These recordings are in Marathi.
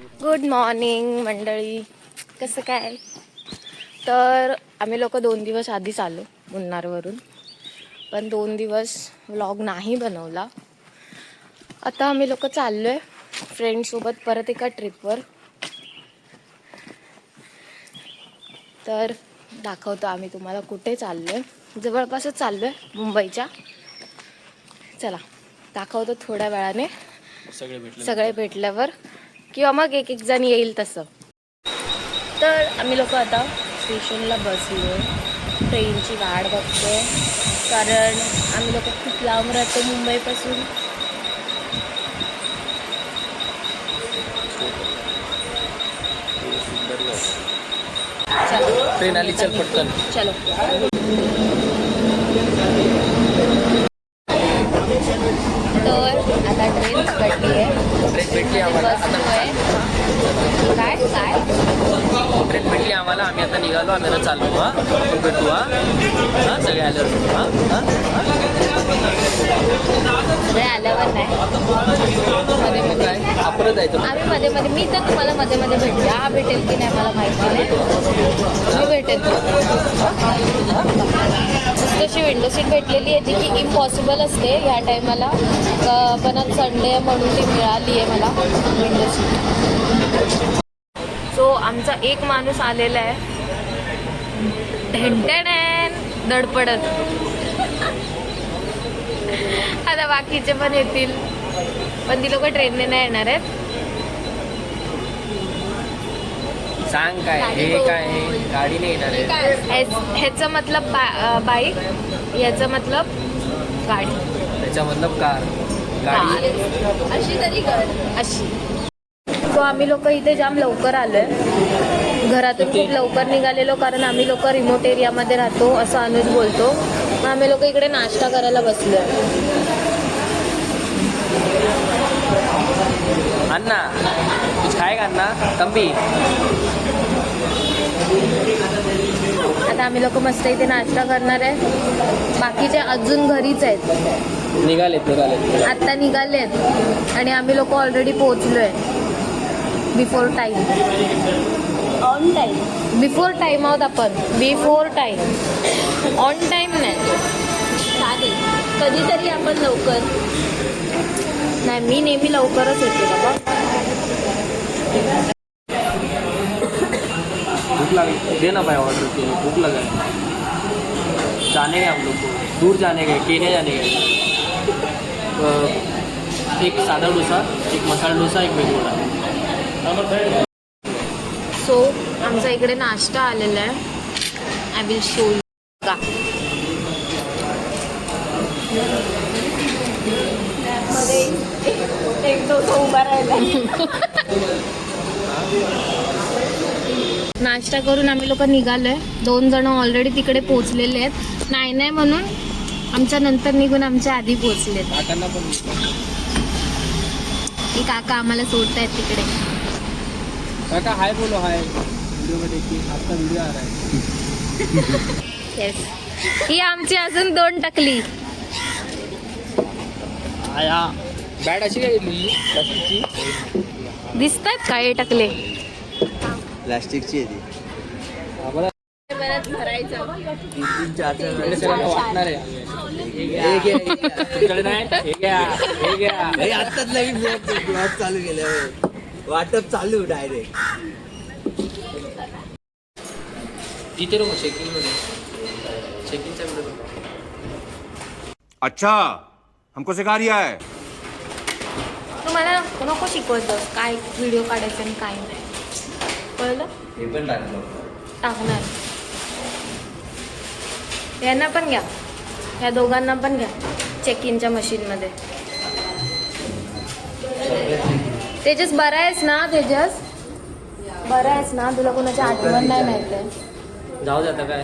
गुड मॉर्निंग मंडळी, कसं काय? तर आम्ही लोक 2 दिवस आधीच आलो मुन्नारवरून, पण 2 दिवस व्लॉग नाही बनवला. आता आम्ही लोक चाललोय फ्रेंडसोबत परत एका ट्रिपवर. तर दाखवतो आम्ही तुम्हाला कुठे चाललोय. जवळपासच चाललोय मुंबईच्या. चला दाखवतो थोड्या वेळाने, सगळे भेटल्यावर, किंवा मग एक एक जण येईल तसं. तर आम्ही लोक आता स्टेशनला बसलो, ट्रेनची वाट बघतो, कारण आम्ही लोक खूप लांब राहतो मुंबईपासून. चलो ट्रेन आली, चल पटकन. चलो. तर आता ट्रेन पकडली आहे, ट्रेन भेटली आम्हाला. काय काय ट्रेन भेटली आम्हाला. आम्ही आता निघालो. आम्ही आता चाललो. हा भेटू. हा सगळे आल्यावर भेटू. सगळे आल्यावर नाही, मध्ये मध्ये काय आपण जायचं. आम्ही मध्ये मध्ये, मी तर तुम्हाला मध्ये मध्ये भेटते. हा भेटेल की नाही मला माहिती नाही, मी भेटेल. तशी विंडो सीट भेटलेली आहे जी की इम्पॉसिबल असते ह्या टायमाला, पण आज संडे म्हणून ती मिळाली आहे मला विंडो सीट. सो आमचा एक माणूस आलेला आहे ढेंटण धडपडत. आता बाकीचे पण येतील, पण ती लोक ट्रेनने नाही येणार आहेत. सांग काय हे काय आहे? गाडीने येणार आहे. ह्याचं मतलब बाईक, याचं मतलब गाडी, त्याचा मतलब कार. गाडी अशी तरी अशी. सो आम्ही लोक इथे जाम लवकर आलोय, घरातून खूप लवकर निघालेलो, कारण आम्ही लोक रिमोट एरियामध्ये राहतो असं अनुज बोलतो. मग आम्ही लोक इकडे नाश्ता करायला बसलोय. अन्ना कुछ खाएगा अन्ना तंबी. आता आम्ही लोक मस्त इथे नाश्ता करणार आहे. बाकीचे अजून घरीच आहेत, निघालेत. आत्ता निघालेत आणि आम्ही लोक ऑलरेडी पोहोचलोय before time. On time, before time आहोत आपण. बिफोर टाईम, ऑन टाईम नाही. चालेल, कधीतरी आपण लवकर नाही. मी नेहमी लवकरच येते बाबा. भूख लगी, देना भाई ऑर्डर के. भूख लगा. जाने गए हम लोग को, दूर जाने गए, केन्या जाने गए. एक साधा डोसा, एक मसाला डोसा, एक वेज वडा. सो आमचा इकडे नाश्ता आलेला आहे. I will show you. का एक डोसा उभा राहिला. नाश्ता करून आम्ही लोक निघालोय. 2 जण ऑलरेडी तिकडे पोहोचलेले आहेत. नाही म्हणून आमच्या नंतर निघून आमच्या आधी पोहोचलेत. काकांना पण ही काका आम्हाला सोडतायत तिकडे. काका हाय बोलो. हाय व्हिडिओ में देखिए, आपका वीडियो आ रहा है. येस, ही आमची अजून 2 टकली. आया बॅट अशी काय घेतली प्लास्टिकची. दिसतात का हे टकले? प्लास्टिकची आहे ती. परत भरायचं. 3-4 वाटणार आहे. आत्ताच नवीन ब्लॉग चालू केल्यावर वाटप चालू डायरेक्ट. तिथे रो चेकिंग मध्ये, चेकिंगच्या मध्ये. अच्छा, हमको सिखा रिया है. तू मला नको शिकवतोस काय व्हिडिओ काढायचं आणि काय नाही, कळलं? हे पण टाकलं. टाकणार. यांना पण घ्या, या दोघांना पण घ्या चेक इनच्या मशीनमध्ये. तेजस बरा आहेस ना? तेजस बरा आहेस ना? तुला कोणाची आठवण नाही माहिती आहे? जाऊ जाता काय.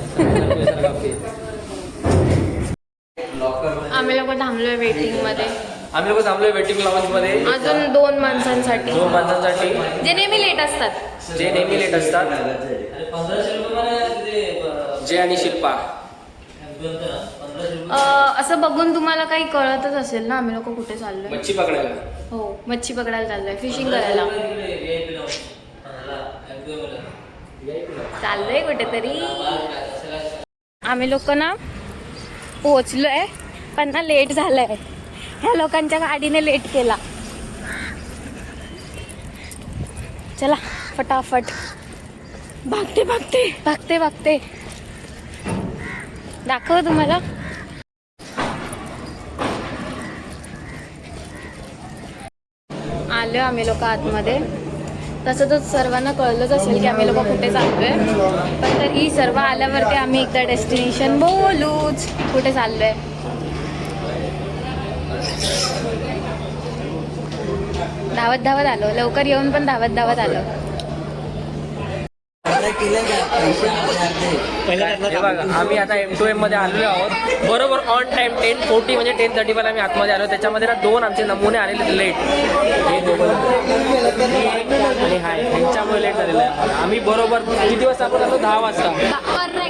आम्ही लोक थांबलोय वेटिंग मध्ये. आम्ही लोक थांबलोय वेटिंग लॉन्च मध्ये अजून 2 माणसांसाठी, 2 माणसांसाठी जे नेहमी लेट असतात. जे नेहमी लेट असतात. जे आणि शिल्पा. असं बघून तुम्हाला काही कळतच असेल ना आम्ही लोक कुठे चाललोय. मच्छी पकडायला. हो, मच्छी पकडायला चाललोय, फिशिंग करायला. चाललोय कुठेतरी. आम्ही लोक ना पोहोचलोय पण ना लेट झालंय. ह्या लोकांच्या गाडीने लेट केला. चला फटाफट भागते भागते भागते भागते दाखव तुम्हाला. आलो आम्ही लोक आतमध्ये. तसं तर सर्वांना कळलंच असेल की आम्ही लोक कुठे चाललोय, पण तरी सर्व आल्यावरती आम्ही एकदा डेस्टिनेशन बोलूच कुठे चाललोय. धावत धावत आलो, लवकर येऊन पण धावत धावत आलो. हे बघा आम्ही आता M2M मध्ये आलेलो आहोत. बरोबर ऑन टाइम 10:40 म्हणजे 10:30 आम्ही आतमध्ये आलो. त्याच्यामध्ये ना 2 आमचे नमुने आलेले लेट. हे दोघं आणि हाय ह्यांच्यामुळे लेट झालेलं आहे. आम्ही बरोबर किती वाजता आपण आलो? 10 वाजता.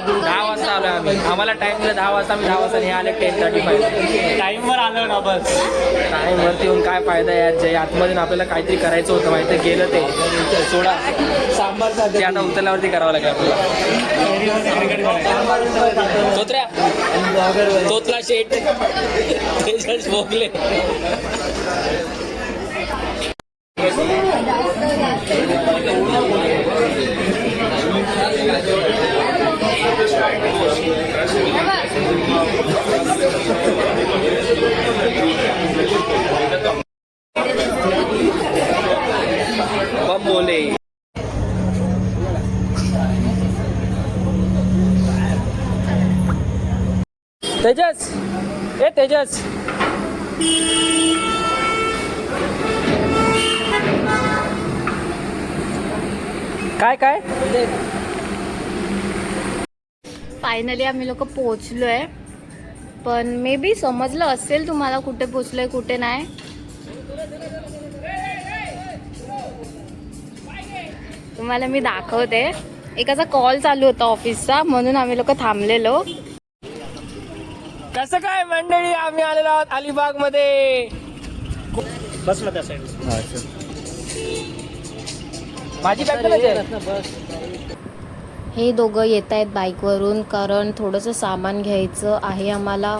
10 वाजता आलो आम्ही. आम्हाला टाइम दिला 10 वाजता. आम्ही 10 वाजता हे आले 10:35. टाईमवर आलो ना बस. टाईमवरती येऊन काय फायदा आहे? जे आतमध्ये आपल्याला काहीतरी करायचं होतं माहिती गेलं ते सोडा. ते आता उतरल्यावरती करावं लागेल आपल्याला. तोतला शेट तेजस भोगले. बोले तेजस. ए तेजस काय काय फायनली आम्ही लोक पोहोचलोय. पण मे बी समजलं असेल तुम्हाला कुठे पोहोचलोय कुठे नाही. तुम्हाला मी दाखवते. एकाचा कॉल चालू होता ऑफिसचा म्हणून आम्ही लोक थांबलेलो. कसं काय मंडळी, आम्ही आलेलो आहोत अलिबाग मध्ये. बस ना त्या साईड. माझी बॅग हे दोघं येत आहेत बाईकवरून कारण थोडंसं सामान घ्यायचं आहे आम्हाला.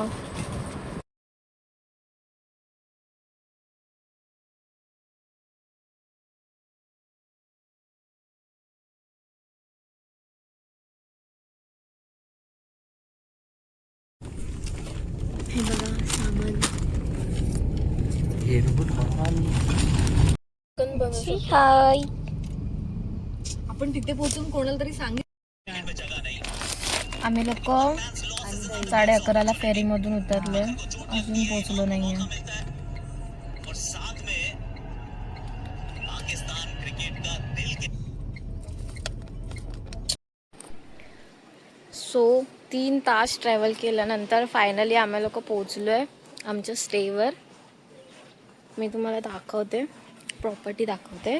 हे बघा सामान. हाय. आपण तिथे पोहोचून कोणाला तरी सांगितलं. आम्ही लोक 11:30 फेरीमधून उतरले, अजून पोहोचलो नाहीये. सो 3 तास ट्रॅव्हल केल्यानंतर फायनली आम्ही लोक पोहोचलोय आमच्या स्टेवर. मी तुम्हाला दाखवते, प्रॉपर्टी दाखवते.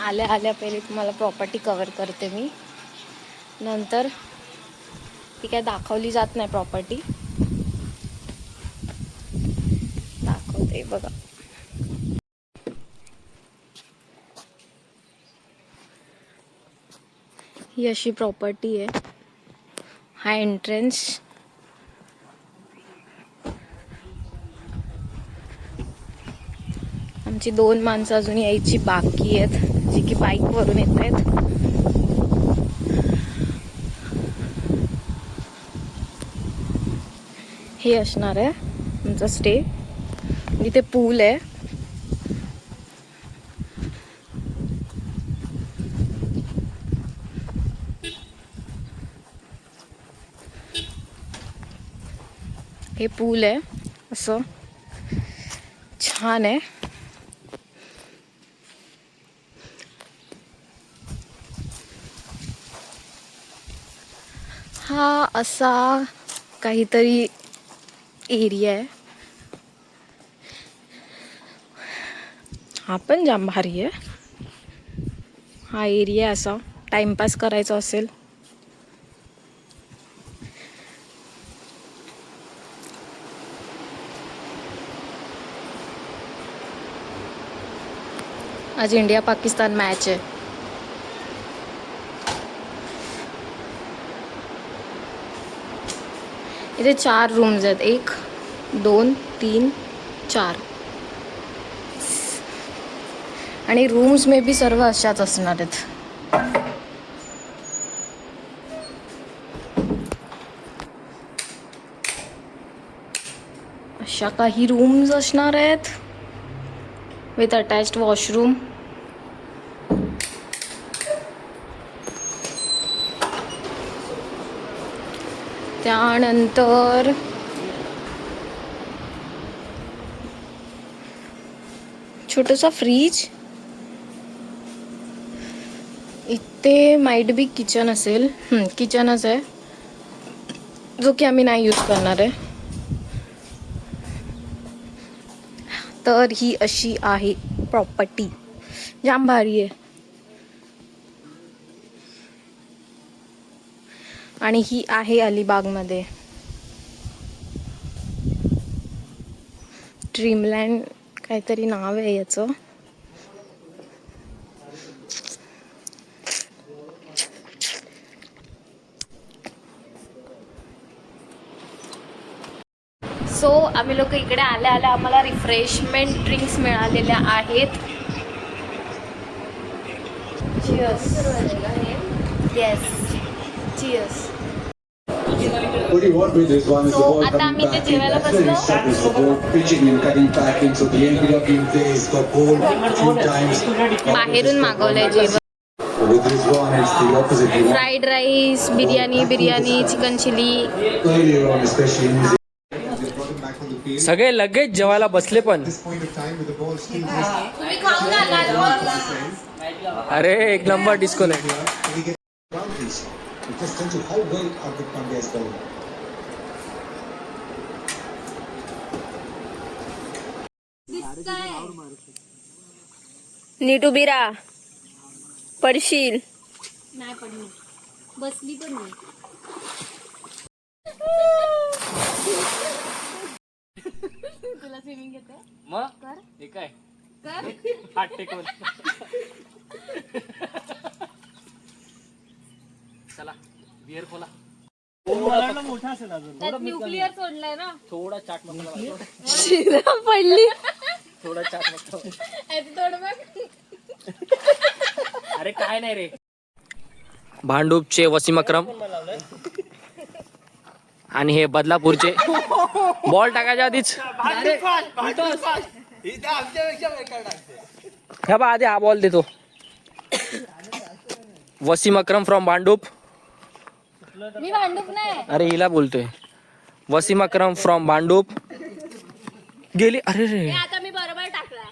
आल्या आल्या पहिले तुम्हाला प्रॉपर्टी कवर करते मी. नंतर ती काय दाखवली जात नाही प्रॉपर्टी. दाखवते बघा. ही अशी प्रॉपर्टी आहे. हा एंट्रन्स. आमची 2 माणसं अजून यायची बाकी आहेत जी की बाईकवरून येत आहेत. हे असणार आहे आमचा स्टे. इथे पूल आहे. हे पूल आहे असं छान आहे. हा असा काहीतरी एरिया आहे. हा पण जाम भारी आहे. हा एरिया असा टाइमपास करायचा असेल आज इंडिया पाकिस्तान मॅच आहे. इथे 4 रूम्स आहेत. 1 2 3 4 आणि रूम्स मे बी सर्व अशाच असणार आहेत. अशा काही रूम्स असणार आहेत विथ अटॅच्ड वॉशरूम. त्यानंतर छोटासा फ्रीज. इथे माइट बी किचन असेल. किचनच आहे जो की आम्ही नाही यूज करणार आहे. तर ही अशी आहे प्रॉपर्टी. जाम भारी आहे. आणि ही आहे अलिबागमध्ये. ड्रीमलँड काहीतरी नाव आहे याचं. सो आम्ही लोक इकडे आल्या आल्या आम्हाला रिफ्रेशमेंट ड्रिंक्स मिळालेल्या आहेत. चिअर्स. Yes cheers. So, आता आम्ही ते जेवायला बसलो. बाहेरून मागवलंय जेवण. Fried rice, biryani, chicken chilli. सगळे लगेच जेवायला बसले पण. तुम्ही खाऊन आलात. अरे एक नंबर डिस्को नाही. नीट उभी राहा, पडशील. नाही पडली. बसली पण नाही. तुला स्विमिंग येते? मग कर. हे काय कर. हात टेकून. चला बिअर खोला. मोठा असेल अजून. त्यात न्यूक्लिअर सोडलाय ना. थोडा चाट मसाला. पडली. थोडा चाट मसाला. थोडं बघ. अरे काय नाही रे. भांडूपचे वसीम अक्रम आणि हे बदलापूरचे. बॉल टाकायच्या आधीच ह्या बा आधी हा बॉल देतो. वसीम अक्रम फ्रॉम भांडूप. मी भांडूप नाही. अरे हिला बोलतोय. वसीम अक्रम फ्रॉम भांडूप. गेली. अरे रे आता मी बरोबर टाकला.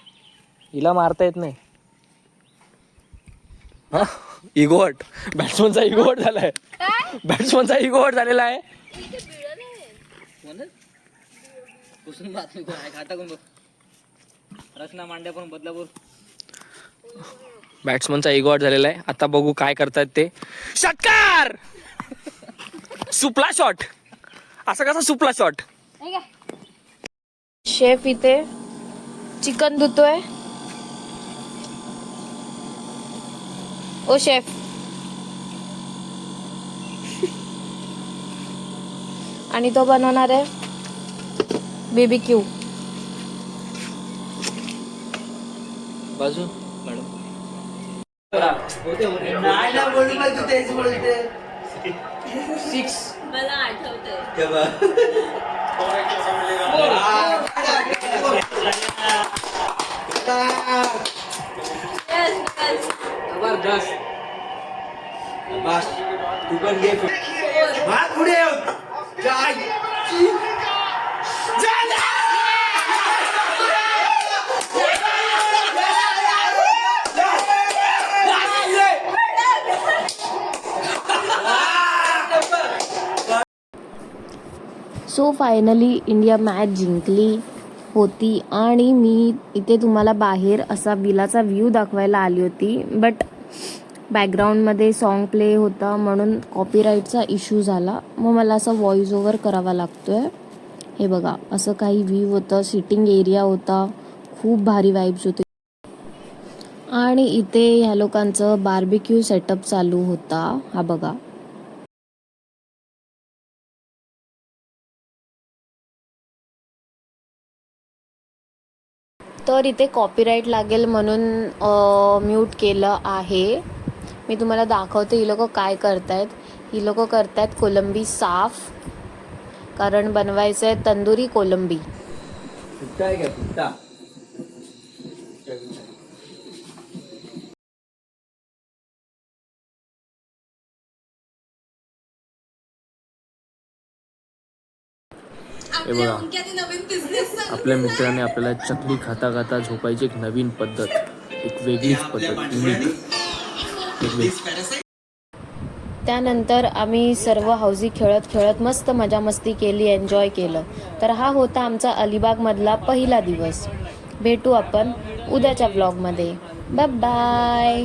हिला मारता येत नाही. इगोट. बॅट्समनचा इगोट झालाय. बॅट्समनचा इगोट झालेला आहे. बॅट्समनचा इगोट झालेला आहे. आता बघू काय करतात ते. षटकार. सुपला शॉट. असा कसा सुपला शॉट. शेफ इथे चिकन धुतोय. ओ शेफ. आणि तो बनवणार आहे BBQ. बाजू नाही ना बोलू पण तू तेच बोलते. मला आठवतंय. बस तू पण घे. भाग पुढे येऊ. जाय. सो फायनली इंडिया मॅच जिंकली होती आणि मी इथे तुम्हाला बाहेर असा विलाचा व्ह्यू दाखवायला आली होती. बट बॅकग्राऊंडमध्ये सॉन्ग प्ले होता म्हणून कॉपीराईटचा इश्यू झाला. मग मला असा व्हॉइस ओव्हर करावा लागतोय. हे बघा असं काही व्ह्यू होतं. सिटिंग एरिया होता. खूप भारी वाईब्स होते. आणि इथे ह्या लोकांचं बार्बिक्यू सेटअप चालू होता. हा बघा. तर इथे कॉपीराईट लागेल म्हणून म्यूट केलं आहे. मी तुम्हाला दाखवते ही लोक काय करतायत. ही लोक करतायत कोलंबी साफ, कारण बनवायचं आहे तंदुरी कोलंबी. सुट्टा आहे का सुट्टा? हे बघा, आपल्या मित्राने आपल्याला चकली खाता खाता झोपायची एक नवीन पद्धत, एक वेगळीच पद्धत, युनिक. त्यानंतर आम्ही सर्व हौजी खेळत खेळत मस्त मजा मस्ती केली, एन्जॉय केलं. तर हा होता आमचा अलिबागमधला पहिला दिवस. भेटू आपण उद्याच्या ब्लॉगमध्ये. Bye bye.